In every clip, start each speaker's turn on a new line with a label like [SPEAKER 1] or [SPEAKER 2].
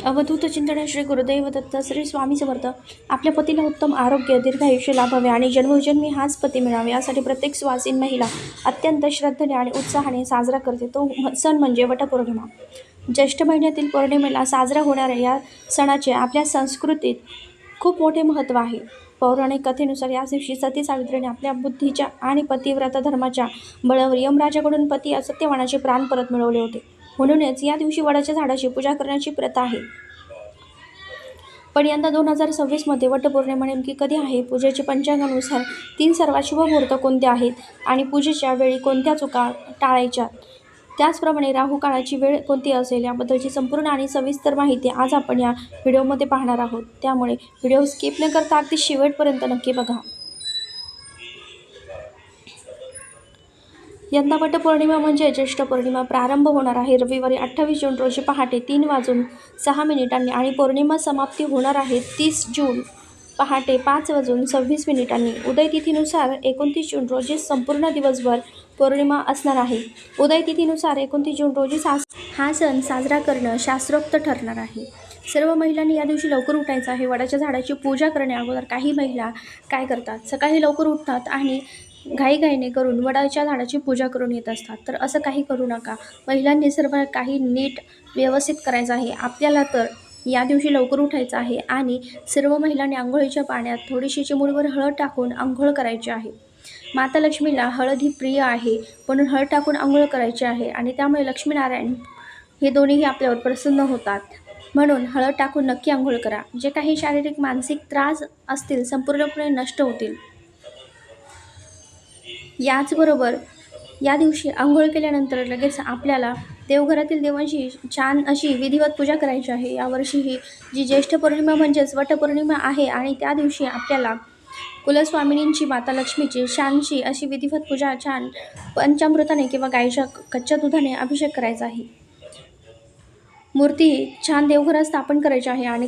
[SPEAKER 1] अवधूत चिंतन श्री गुरुदेव दत्त श्री स्वामी समर्थ. आपल्या पतीला उत्तम आरोग्य, दीर्घायुष्य लाभावे आणि जन्मोजन्मी हाच पती मिळावे यासाठी प्रत्येक सुवासीन महिला अत्यंत श्रद्धेने आणि उत्साहाने साजरा करते. तो सण म्हणजे वटपौर्णिमा. ज्येष्ठ महिन्यातील पौर्णिमेला साजरा होणाऱ्या या सणाचे आपल्या संस्कृतीत खूप मोठे महत्त्व आहे. पौराणिक कथेनुसार याच दिवशी सती सावित्रीने आपल्या बुद्धीच्या आणि पतिव्रत धर्माच्या बळावर यमराजाकडून पती सत्यवानाचे प्राण परत मिळवले होते. म्हणूनच या दिवशी वडाच्या झाडाची पूजा करण्याची प्रथा आहे. पण यंदा 2026 मध्ये वटपौर्णिमा नेमकी कधी आहे? पूजेच्या पंचांगानुसार 3 सर्वात शुभ मुहूर्त कोणते आहेत आणि पूजेच्या वेळी कोणत्या चुका टाळायच्या, त्याचप्रमाणे राहू काळाची वेळ कोणती असेल याबद्दलची संपूर्ण आणि सविस्तर माहिती आज आपण या व्हिडिओमध्ये पाहणार आहोत. त्यामुळे व्हिडिओ स्किप न करता अगदी शेवटपर्यंत नक्की बघा. यंदा वटपौर्णिमा म्हणजे ज्येष्ठ पौर्णिमा प्रारंभ होणार आहे रविवारी 28 जून रोजी पहाटे 3:06 आणि पौर्णिमा समाप्ती होणार आहे 30 जून पहाटे 5:26. उदय तिथीनुसार 29 जून रोजी संपूर्ण दिवसभर पौर्णिमा असणार आहे. उदय तिथीनुसार 29 जून रोजी हा सण साजरा करणं शास्त्रोक्त ठरणार आहे. सर्व महिलांनी या दिवशी लवकर उठायचं आहे. वडाच्या झाडाची पूजा करण्या अगोदर काही महिला काय करतात, सकाळी लवकर उठतात आणि घाईघाईने करून वडाच्या झाडाची पूजा करून येत असतात. तर असं काही करू नका. महिलांनी सर्व काही नीट व्यवस्थित करायचं आहे. आपल्याला तर या दिवशी लवकर उठायचं आहे आणि सर्व महिलांनी आंघोळीच्या पाण्यात थोडीशी चिमूटभर हळद टाकून आंघोळ करायची आहे. माता लक्ष्मीला हळद ही प्रिय आहे, म्हणून हळद टाकून आंघोळ करायची आहे आणि त्यामुळे लक्ष्मीनारायण हे दोन्हीही आपल्यावर प्रसन्न होतात. म्हणून हळद टाकून नक्की आंघोळ करा. जे काही शारीरिक मानसिक त्रास असतील संपूर्णपणे नष्ट होतील. याचबरोबर या दिवशी आंघोळ केल्यानंतर लगेच आपल्याला देवघरातील देवांची छान अशी विधिवत पूजा करायची आहे. यावर्षी ही जी ज्येष्ठ पौर्णिमा म्हणजेच वटपौर्णिमा आहे आणि त्या दिवशी आपल्याला कुलस्वामिनींची माता लक्ष्मीची छानशी अशी विधिवत पूजा छान पंचामृताने किंवा गाईच्या कच्च्या दुधाने अभिषेक करायचा आहे. मूर्ती छान देवघरात स्थापन करायची आहे आणि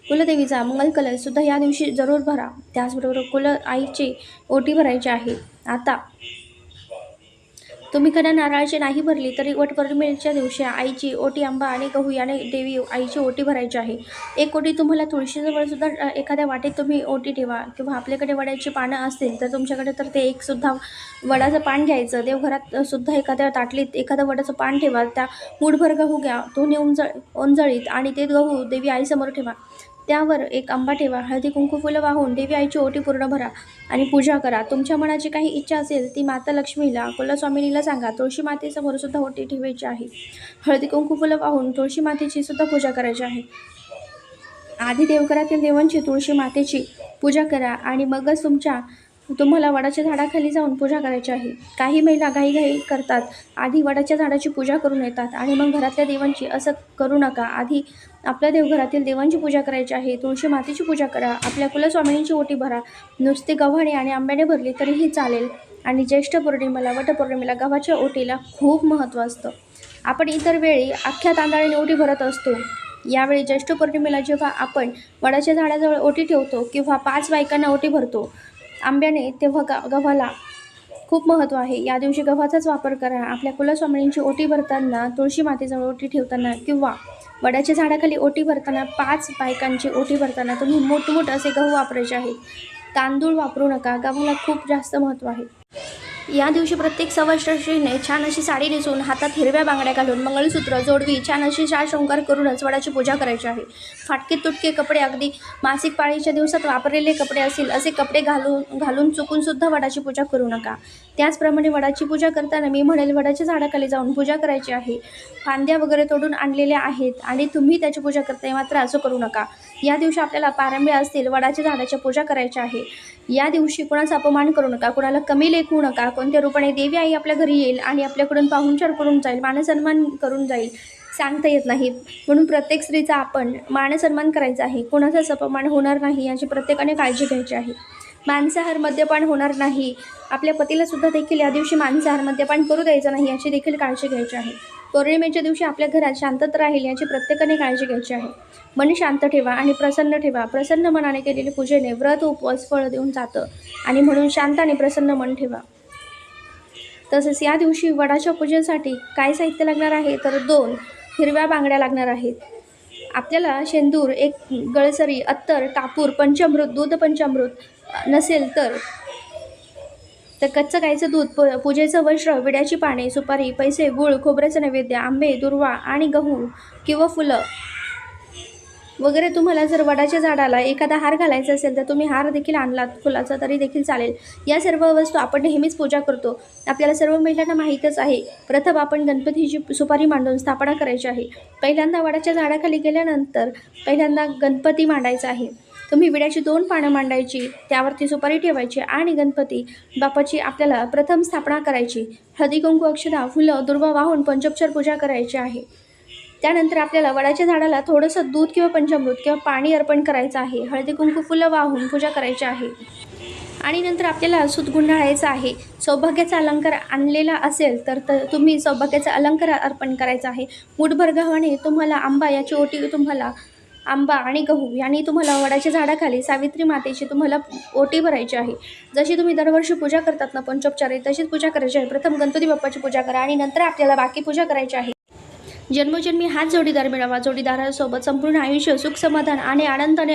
[SPEAKER 1] कुलदेवीचा मंगल कलश सुद्धा या दिवशी जरूर भरा. त्याचबरोबर आईची ओटी भरायची आहे. आता तुम्ही कधी नारळाची नाही भरली तरी वटपौर्णिमेच्या दिवशी आईची ओटी आंबा आणि गहू याने देवी आईची ओटी भरायची आहे. एक ओटी तुम्हाला तुळशीजवळ सुद्धा एखाद्या वाटेत तुम्ही ओटी ठेवा किंवा आपल्याकडे वड्याची पानं असतील तर तुमच्याकडे तर ते एक सुद्धा वडाचं पान घ्यायचं. देवघरात सुद्धा एखाद्या ताटलीत एखादं वडाचं पान ठेवा. त्या मूठभर गहू घ्या, दोन्ही ओंजळीत आणि ते गहू देवी आईसमोर ठेवा. त्यावर एक आंबा ठेवा. हळदी कुंकू फुलं वाहून देवी आईची ओटी पूर्ण भरा आणि पूजा करा. तुमच्या मनाची काही इच्छा असेल ती माता लक्ष्मीला कुलस्वामिनीला सांगा. तुळशी मातेसमोर सुद्धा ओटी ठेवायची आहे. हळदी कुंकू फुलं वाहून तुळशी मातेची सुद्धा पूजा करायची आहे. आधी देवघरातील देवांची तुळशी मातेची पूजा करा आणि मगच तुम्हाला वडाच्या झाडाखाली जाऊन पूजा करायची आहे. काही महिला घाईघाई करतात, आधी वडाच्या झाडाची पूजा करून येतात आणि मग घरातल्या देवांची. असं करू नका. आधी आपल्या देवघरातील देवांची पूजा करायची आहे. तुळशी मातेची पूजा करा. आपल्या कुलस्वामिनीची ओटी भरा. नुसते गव्हाणे आणि आंब्याने भरली तरीही चालेल. आणि ज्येष्ठ पौर्णिमेला वटपौर्णिमेला गव्हाच्या ओटीला खूप महत्त्व असतं. आपण इतर वेळी अख्ख्या तांदळाने ओटी भरत असतो. यावेळी ज्येष्ठ पौर्णिमेला जेव्हा आपण वडाच्या झाडाजवळ ओटी ठेवतो किंवा 5 बायकांना ओटी भरतो आंब्याने, तेव्हा गव्हाला खूप महत्त्व आहे. या दिवशी गव्हाचाच वापर करा. आपल्या कुलस्वामिनींची ओटी भरताना, तुळशी मातेजवळ ओटी ठेवताना किंवा वडाच्या झाडाखाली ओटी भरताना, 5 बायकांची ओटी भरताना तुम्ही मोठमोठ असे गहू वापरायचे आहेत. तांदूळ वापरू नका. गव्हाला खूप जास्त महत्त्व आहे. या दिवशी प्रत्येक सवाष्णीने छान अशी साडी नेसून हातात हिरव्या बांगड्या घालून मंगळसूत्र, जोडवी छान अशी शाळशृंगार करूनच वडाची पूजा करायची आहे. फाटके तुटके कपडे, अगदी मासिक पाळीच्या दिवसात वापरलेले कपडे असतील असे कपडे घालून चुकून सुद्धा वडाची पूजा करू नका. त्याचप्रमाणे वडाची पूजा करताना मी म्हणेल वडाच्या झाडाखाली जाऊन पूजा करायची आहे. फांद्या वगैरे तोडून आणलेल्या आहेत आणि तुम्ही त्याची पूजा करताय, मात्र असं करू नका. या दिवशी आपल्याला पारंब्या असतील वडाच्या झाडाच्या पूजा करायची आहे. या दिवशी कुणाचा अपमान करू नका, कुणाला कमी लेखू नका. कोणत्या रूपाने देवी आई आपल्या घरी येईल आणि आपल्याकडून पाहुणचार करून जाईल, मानसन्मान करून जाईल सांगता येत नाही. म्हणून प्रत्येक स्त्रीचा आपण मानसन्मान करायचा आहे. कोणाचाच अपमान होणार नाही याची प्रत्येकाने काळजी घ्यायची आहे. मांसाहार, मद्यपान होणार नाही. आपल्या पतीला सुद्धा देखील या दिवशी मांसाहार, मद्यपान करू द्यायचं नाही याची देखील काळजी घ्यायची आहे. पौर्णिमेच्या दिवशी आपल्या घरात शांतता राहील याची प्रत्येकाने काळजी घ्यायची आहे. मन शांत ठेवा आणि प्रसन्न ठेवा. प्रसन्न मनाने केलेले पूजेने व्रत उपवास फळ देऊन जातं आणि म्हणून शांत आणि प्रसन्न मन ठेवा. तसेच या दिवशी वडाच्या पूजेसाठी काय साहित्य लागणार आहे तर 2 हिरव्या बांगड्या लागणार आहेत आपल्याला शेंदूर, एक गळसरी, अत्तर, कापूर, पंचामृत, दूध पंचामृत नसेल तर कच्चं गाईचं दूध, पूजेचं वस्त्र, विड्याची पाने, सुपारी, पैसे, गूळ, खोबऱ्याचं नैवेद्य, आंबे, दुर्वा आणि गहू किंवा फुलं वगैरे. तुम्हाला जर वडाच्या झाडाला एखादा हार घालायचा असेल तर तुम्ही हार देखील आणलात फुलाचा तरी देखील चालेल. या सर्व वस्तू आपण नेहमीच पूजा करतो. आपल्याला सर्व महिलांना माहीतच आहे. प्रथम आपण गणपतीची सुपारी मांडून स्थापना करायची आहे. पहिल्यांदा वडाच्या झाडाखाली गेल्यानंतर पहिल्यांदा गणपती मांडायचा आहे. तुम्ही विड्याची 2 पानं मांडायची, त्यावरती सुपारी ठेवायची आणि गणपती बाप्पाची आपल्याला प्रथम स्थापना करायची. हळदी कुंकू, अक्षता, फुलं, दुर्वा वाहून पंचोपचार पूजा करायची आहे. त्यानंतर आपल्याला वडाच्या झाडाला थोडंसं दूध किंवा पंचामृत किंवा पाणी अर्पण करायचं आहे. हळदी कुंकू, फुलं वाहून पूजा करायची आहे. आणि नंतर आपल्याला सूत गुंडाळायचं आहे. सौभाग्याचा अलंकार आणलेला असेल तर तुम्ही सौभाग्याचा अलंकार अर्पण करायचा आहे. मूठभर गव्हाणे तुम्हाला आंबा याची ओटी, तुम्हाला आंबा आणि गहू यांनी तुम्हाला वडाच्या झाडाखाली सावित्री मातेची तुम्हाला ओटी भरायची आहे. जशी तुम्ही दरवर्षी पूजा करतात ना पंचोपचारे, तशीच पूजा करायची आहे. प्रथम गणपती बाप्पाची पूजा करा आणि नंतर आपल्याला बाकी पूजा करायची आहे. जन्मोजन्मी हाच जोडीदार मिळावा. जोडीदारासोबत संपूर्ण आयुष्य सुख समाधान आणि आनंदाने,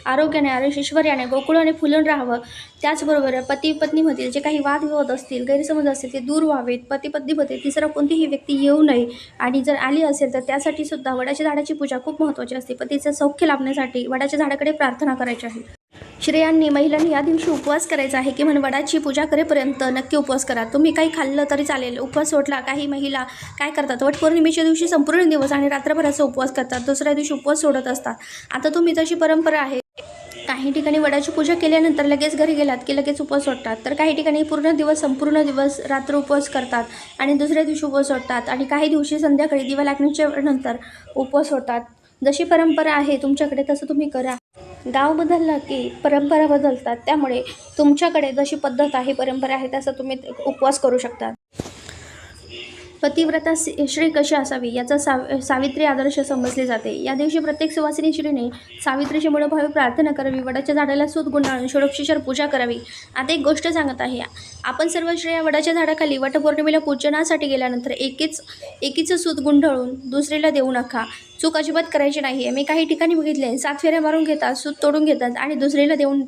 [SPEAKER 1] आरोग्याने, ऐश्वर्याने, गोकुळाने फुलून राहावं. त्याचबरोबर पती पत्नीमधील जे काही वादविवाद असतील, गैरसमज असतील ते दूर व्हावेत. पती पत्नीमध्ये तिसरा कोणतीही व्यक्ती येऊ नये आणि जर आली असेल तर त्यासाठी सुद्धा वडाच्या झाडाची पूजा खूप महत्त्वाची असते. पतीचं सौख्य लाभण्यासाठी वडाच्या झाडाकडे प्रार्थना करायची आहे. स्त्रियांनी, महिलांनी या दिवशी उपवास करायचा आहे की म्हणजे वडाची पूजा करेपर्यंत नक्की उपवास करा. तुम्ही काही खाल्लं तरी चालेल. उपवास सोडला. काही महिला काय करतात, वटपौर्णिमेच्या दिवशी संपूर्ण दिवस आणि रात्रभराचा उपवास करतात, दुसऱ्या दिवशी उपवास सोडत असतात. आता तुम्ही तशी परंपरा आहे. काही ठिकाणी वडाची पूजा केल्यानंतर लगेच घरी गेलात की लगेच उपवास सोडतात, तर काही ठिकाणी संपूर्ण दिवस रात्र उपवास करतात आणि दुसऱ्या दिवशी उपवास सोडतात आणि काही दिवशी संध्याकाळी दिवा लागण्याच्या नंतर उपवास सोडतात. जशी परंपरा आहे तुमच्याकडे तसं तुम्ही करा. गाव बदललं की परंपरा बदलतात. त्यामुळे तुमच्याकडे जशी पद्धत आहे, परंपरा आहे तसं तुम्ही उपवास करू शकता. पतिव्रता स्त्री कशी असावी याचा सावित्री आदर्श समजले जाते. या दिवशी प्रत्येक सुवासिनी स्त्रीने सावित्रीची मनोभावे प्रार्थना करावी. वडाच्या झाडाला सूत गुंडाळून षोडशोपचार पूजा करावी. आता एक गोष्ट सांगत आहे. आपण सर्व स्त्रिया वडाच्या झाडाखाली वटपौर्णिमेला पूजनासाठी गेल्यानंतर एकीचं सूत गुंडाळून दुसरीला देऊ नका. चूक अजिबात करायची नाही आहे. मी काही ठिकाणी बघितले 7 फेऱ्या मारून घेतात, सूत तोडून घेतात आणि दुसरीला देऊन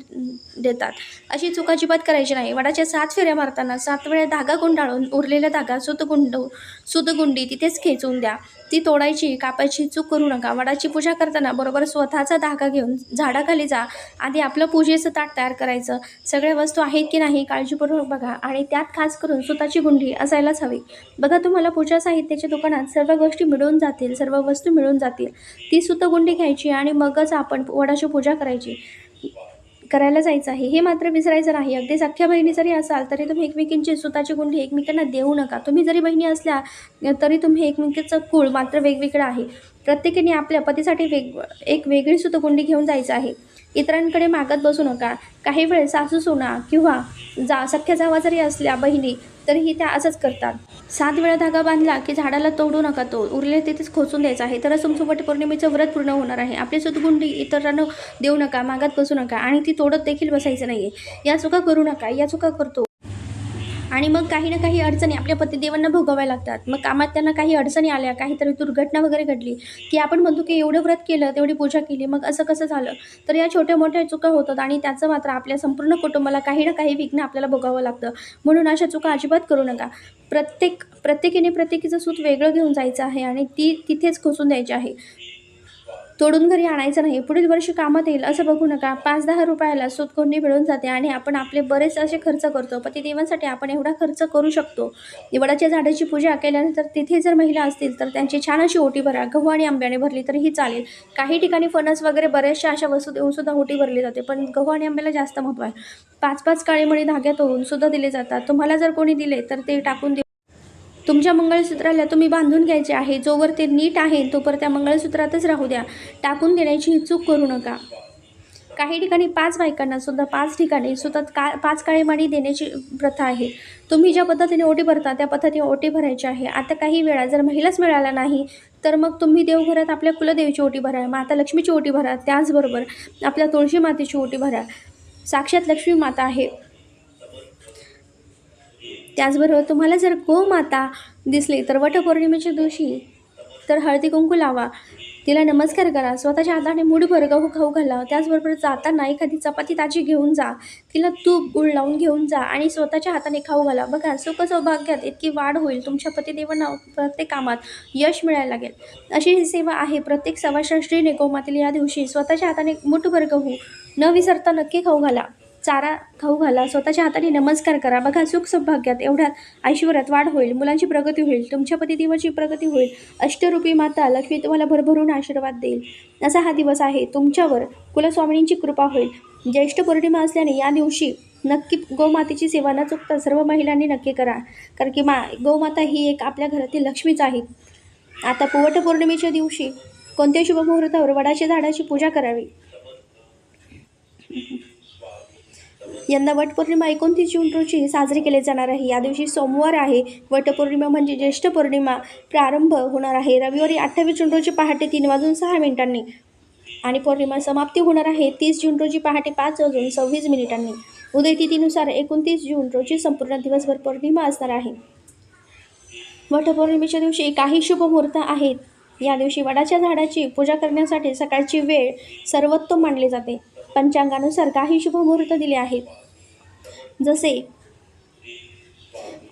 [SPEAKER 1] देतात. अशी चूक अजिबात करायची नाही. वडाच्या 7 फेऱ्या मारताना 7 वेळा धागा गुंडाळून उरलेला धागा सूतगुंडी तिथेच खेचून द्या. ती तोडायची, कापायची चूक करू नका. वडाची पूजा करताना बरोबर स्वतःचा धागा घेऊन झाडाखाली जा. आधी आपलं पूजेचं ताट तयार करायचं. सगळ्या वस्तू आहेत की नाही काळजीपूर्वक बघा आणि त्यात खास करून सुताची गुंडी असायलाच हवी. बघा, तुम्हाला पूजा साहित्याच्या दुकानात सर्व गोष्टी मिळून जातील, सर्व वस्तू मिळून जातील. ती सुतगुंडी घ्यायची आणि मगच आपण वडाची पूजा करायला जायचं आहे. हे मात्र विसरायचं नाही. अगदी सख्या बहिणी जरी असाल तरी तुम्ही एकमेकींची सुताची गुंडी एकमेकांना देऊ नका. तुम्ही जरी बहिणी असल्या तरी तुम्ही एकमेकीचं कुळ मात्र वेगवेगळं आहे. प्रत्येकाने आपल्या पतीसाठी एक वेगळी सुतगुंडी घेऊन जायचं आहे. इतरांकडे मागत बसू नका. काही वेळेस सासू सुना किंवा सख्या जावा जरी असल्या बहिणी तरीही त्या असंच करतात. 7 वेळा धागा बांधला की झाडाला तोडू नका. तो उरले तिथेच खोचून द्यायचा आहे. तरच तुमचं वटपौर्णिमेचं व्रत पूर्ण होणार आहे. आपली सुतगुंडी इतरांना देऊ नका, मागत बसू नका आणि ती तोडत देखील बसायचं नाही आहे. या चुका करू नका. या चुका करतो आणि मग काही ना काही अडचणी आपल्या पतिदेवांना भोगाव्या लागतात. मग कामात त्यांना काही अडचणी आल्या, काहीतरी दुर्घटना वगैरे घडली की आपण म्हणतो की एवढं व्रत केलं, तेवढी पूजा केली, मग असं कसं झालं. तर या छोट्या मोठ्या चुका होतात आणि त्याचं मात्र आपल्या संपूर्ण कुटुंबाला काही ना काही विघ्न आपल्याला भोगावं लागतं. म्हणून अशा चुका अजिबात करू नका. प्रत्येकीने प्रत्येकीचं सूत वेगळं घेऊन जायचं आहे आणि ती तिथेच खोसून द्यायची आहे. तोडून घरी आणायचं नाही. पुढील वर्षी कामात येईल असं बघू नका. 5-10 रुपयाला सूतगुंडी मिळून जाते आणि आपण आपले बरेच असे खर्च करतो. पतिदेवांसाठी आपण एवढा खर्च करू शकतो. वडाच्या झाडाची पूजा केल्यानंतर तिथे जर महिला असतील तर त्यांची छान अशी ओटी भरा. गहू आणि आंब्याने भरली तरीही चालेल. काही ठिकाणी फणस वगैरे बऱ्याचशा अशा वस्तू देऊन सुद्धा ओटी भरली जाते, पण गहू आणि आंब्याला जास्त महत्त्व आहे. 5-5 काळे मणी धाग्यात होऊन सुद्धा दिले जातात. तुम्हाला जर कोणी दिले तर ते टाकून तुमच्या मंगळसूत्राला तुम्ही बांधून घ्यायचे आहे. जोवर ते नीट आहे तोवर त्या मंगळसूत्रातच राहू द्या. टाकून देण्याची चूक करू नका. काही ठिकाणी 5 बायकांना सुद्धा 5 ठिकाणी सुद्धा 5 काळे मणी देण्याची प्रथा आहे. तुम्ही ज्या पद्धतीने ओटी भरता त्या पद्धतीने ओटी भरायची आहे. आता काही वेळा जर महिलाच मिळाला नाही तर मग तुम्ही देवघरात आपल्या कुलदेवीची ओटी भरा, माता लक्ष्मीची ओटी भरा, त्याचबरोबर आपल्या तुळशी मातेची ओटी भरा. साक्षात लक्ष्मी माता आहे. त्याचबरोबर तुम्हाला जर गोमाता दिसली तर वटपौर्णिमेच्या दिवशी तर हळदी कुंकू लावा. तिला नमस्कार करा, स्वतःच्या हाताने मूठभर गहू खाऊ घाला. त्याचबरोबर जाताना एखादी चपाती ताजी घेऊन जा, तिला तूप गुळ लावून घेऊन जा आणि स्वतःच्या हाताने खाऊ घाला. बघा, सुख सौभाग्यात इतकी वाढ होईल, तुमच्या पतिदेवांना प्रत्येक कामात यश मिळायला लागेल. अशी ही सेवा आहे. प्रत्येक सवाष्ण स्त्रीने गोमातेला या दिवशी स्वतःच्या हाताने मूठभर गहू न विसरता नक्की खाऊ घाला, चारा खाऊ घाला, स्वतःच्या हाताने नमस्कार करा. बघा, सुख सौभाग्यात एवढ्यात ऐश्वर्यात वाढ होईल, मुलांची प्रगती होईल, तुमच्या पतिदेवाची प्रगती होईल. अष्टरूपी माता लक्ष्मी तुम्हाला भरभरून आशीर्वाद देईल. असा हा दिवस आहे. तुमच्यावर कुलस्वामिनींची कृपा होईल. ज्येष्ठ पौर्णिमा असल्याने या दिवशी नक्की गोमातेची सेवा न चुकता सर्व महिलांनी नक्की करा, कारण की गोमाता ही एक आपल्या घरातील लक्ष्मीच आहे. आता वटपौर्णिमेच्या दिवशी कोणत्या शुभ मुहूर्तावर वडाच्या झाडाची पूजा करावी? यंदा वटपौर्णिमा 29 जून रोजी साजरी केली जाणार आहे. या दिवशी सोमवार आहे. वटपौर्णिमा म्हणजे ज्येष्ठ पौर्णिमा प्रारंभ होणार आहे रविवारी 28 जून रोजी पहाटे 3:06 आणि पौर्णिमा समाप्ती होणार आहे 30 जून रोजी पहाटे 5:26. उदय तिथीनुसार 29 जून रोजी संपूर्ण दिवसभर पौर्णिमा असणार आहे. वटपौर्णिमेच्या दिवशी काही शुभ मुहूर्त आहेत. या दिवशी वडाच्या झाडाची पूजा करण्यासाठी सकाळची वेळ सर्वोत्तम मानली जाते. पंचांगानुसार काही शुभ मुहूर्त दिले आहेत, जसे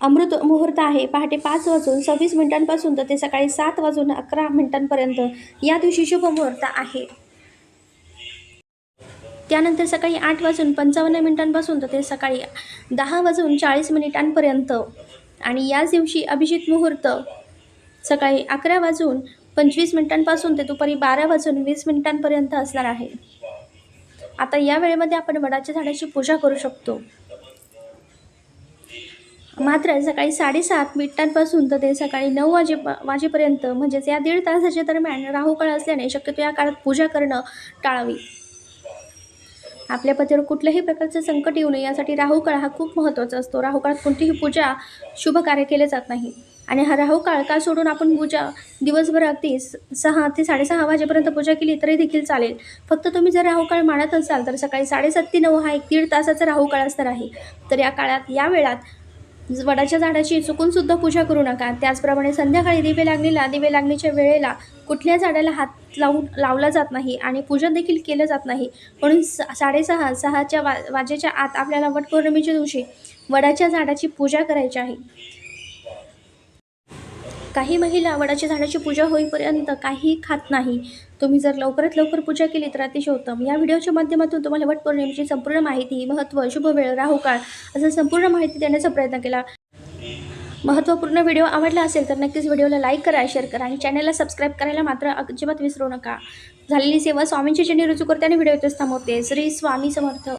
[SPEAKER 1] अमृत मुहूर्त आहे पहाटे 5:26 तर ते सकाळी 7:11 या दिवशी शुभ मुहूर्त आहे. त्यानंतर सकाळी 8:55 तर ते सकाळी 10:40 आणि याच दिवशी अभिजित मुहूर्त सकाळी 11:25 ते दुपारी 12:20 असणार आहे. आता या वेळेमध्ये आपण वडाच्या झाडाची पूजा करू शकतो. मात्र सकाळी 7:30 तर ते सकाळी 9 वाजेपर्यंत म्हणजेच या 1.5 तासाच्या दरम्यान राहुकाळ असल्याने शक्यतो या काळात पूजा करणं टाळावी. आपल्या पतीवर कुठल्याही प्रकारचं संकट येऊ नये यासाठी राहुकाळ हा खूप महत्त्वाचा असतो. राहुकाळात कोणतीही पूजा शुभ कार्य केले जात नाही आणि हा राहुकाळ का सोडून आपण पूजा दिवसभर अगदी 6 ते 6:30 वाजेपर्यंत पूजा केली तरी देखील चालेल. फक्त तुम्ही जर राहुकाळ मानत असाल तर सकाळी 7:30 ते 9 हा 1.5 तासाचा राहुकाळ असणार आहे. तर या काळात या वेळात वडाच्या झाडाची चुकूनसुद्धा पूजा करू नका. त्याचप्रमाणे संध्याकाळी दिवे लागणीच्या वेळेला कुठल्या झाडाला हात लावला जात नाही आणि पूजन देखील केलं जात नाही. म्हणून 6:30 वाजेच्या आत आपल्याला वटपौर्णिमेच्या दिवशी वडाच्या झाडाची पूजा करायची आहे. काही महिला वडाच्या झाडाची पूजा होईपर्यंत काही खात नाही. तुम्ही जर लवकरात लवकर पूजा केली तर अतिशय उत्तम. या व्हिडिओच्या माध्यमातून तुम्हाला वटपौर्णिमेची संपूर्ण माहिती, महत्त्व, शुभ वेळ, राहुकाळ असं संपूर्ण माहिती देण्याचा प्रयत्न केला. महत्त्वपूर्ण व्हिडिओ आवडला असेल तर नक्कीच व्हिडिओला लाईक करा, शेअर करा आणि चॅनलला सबस्क्राईब करायला मात्र अजिबात विसरू नका. झालेली सेवा स्वामींची चरणी रुजू करते आणि व्हिडिओ इथेच थांबवते. श्री स्वामी समर्थ.